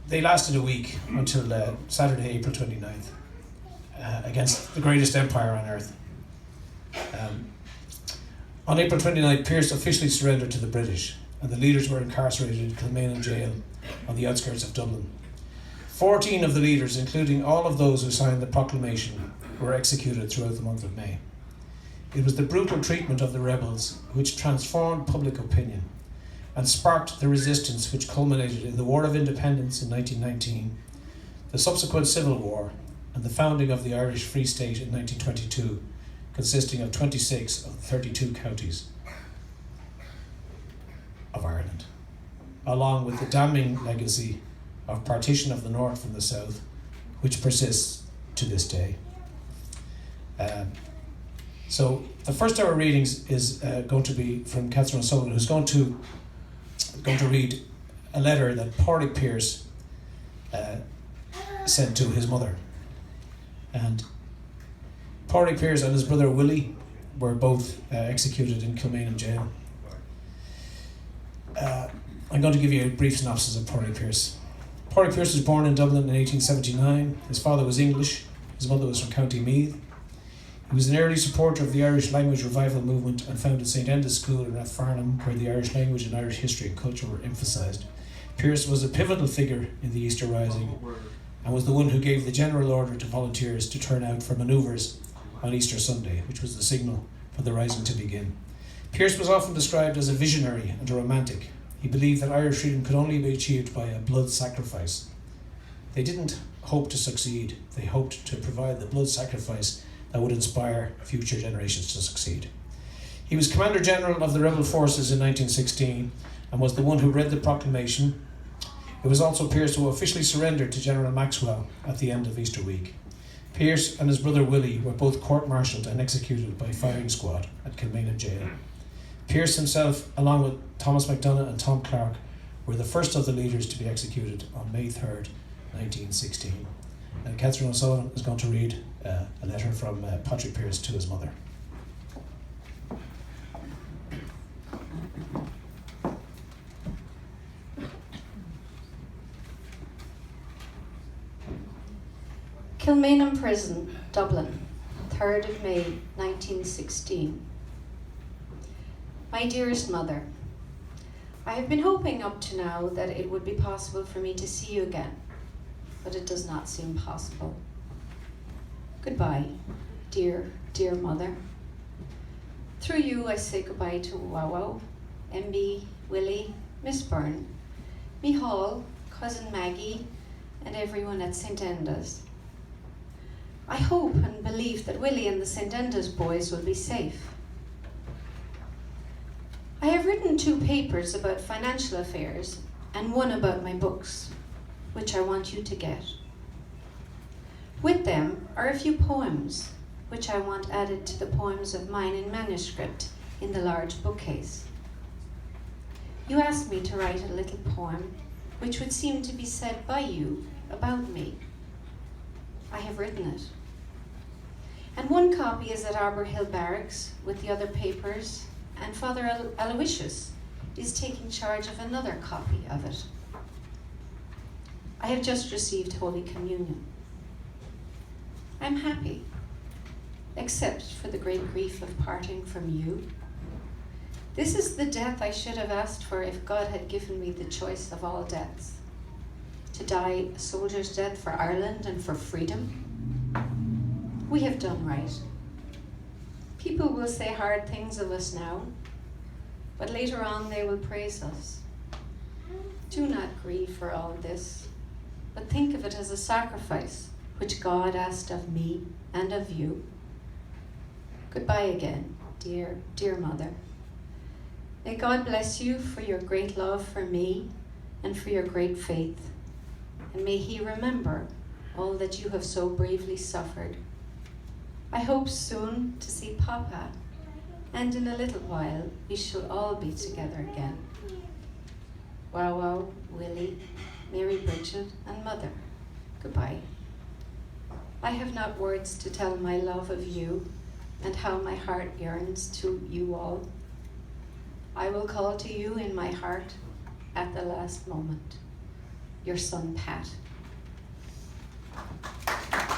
They lasted a week until Saturday, April 29th, against the greatest empire on earth. On April 29th, Pearse officially surrendered to the British, and the leaders were incarcerated in Kilmainham jail on the outskirts of Dublin. 14 of the leaders, including all of those who signed the proclamation, were executed throughout the month of May. It was the brutal treatment of the rebels which transformed public opinion and sparked the resistance which culminated in the War of Independence in 1919, the subsequent Civil War, and the founding of the Irish Free State in 1922, consisting of 26 of the 32 counties of Ireland, along with the damning legacy of partition of the North from the South, which persists to this day. So the first of our readings is going to be from Catherine O'Sullivan, who's going to read a letter that Pádraig Pearse sent to his mother. And Pádraig Pearse and his brother Willie were both executed in Kilmainham jail. I'm going to give you a brief synopsis of Pádraig Pearse. Pádraig Pearse was born in Dublin in 1879. His father was English. His mother was from County Meath. He was an early supporter of the Irish language revival movement and founded St. Enda's School in Rathfarnham, where the Irish language and Irish history and culture were emphasised. Pearse was a pivotal figure in the Easter Rising and was the one who gave the general order to volunteers to turn out for manoeuvres on Easter Sunday, which was the signal for the Rising to begin. Pearse was often described as a visionary and a romantic. He believed that Irish freedom could only be achieved by a blood sacrifice. They didn't hope to succeed, they hoped to provide the blood sacrifice that would inspire future generations to succeed. He was Commander General of the rebel forces in 1916 and was the one who read the proclamation. It was also Pearse who officially surrendered to General Maxwell at the end of Easter week. Pearse and his brother Willie were both court-martialed and executed by firing squad at Kilmainham jail. Pearse himself, along with Thomas MacDonagh and Tom Clark, were the first of the leaders to be executed on May 3rd, 1916. And Catherine O'Sullivan is going to read a letter from Pádraig Pearse to his mother. Kilmainham Prison, Dublin, 3rd of May, 1916. My dearest mother, I have been hoping up to now that it would be possible for me to see you again, but it does not seem possible. Goodbye, dear, dear mother. Through you I say goodbye to Wow, MB, Willie, Miss Byrne, me Hall, Cousin Maggie, and everyone at St. Enda's. I hope and believe that Willie and the St. Enda's boys will be safe. I have written 2 papers about financial affairs and one about my books, which I want you to get. With them are a few poems, which I want added to the poems of mine in manuscript in the large bookcase. You asked me to write a little poem, which would seem to be said by you about me. I have written it. And one copy is at Arbor Hill Barracks with the other papers, and Father Aloysius is taking charge of another copy of it. I have just received Holy Communion. I'm happy, except for the great grief of parting from you. This is the death I should have asked for if God had given me the choice of all deaths. To die a soldier's death for Ireland and for freedom. We have done right. People will say hard things of us now, but later on they will praise us. Do not grieve for all this, but think of it as a sacrifice which God asked of me and of you. Goodbye again, dear, dear mother. May God bless you for your great love for me and for your great faith, and may He remember all that you have so bravely suffered. I hope soon to see Papa, and in a little while we shall all be together again. Wow, Willie, Mary Bridget, and Mother, goodbye. I have not words to tell my love of you and how my heart yearns to you all. I will call to you in my heart at the last moment. your son Pat.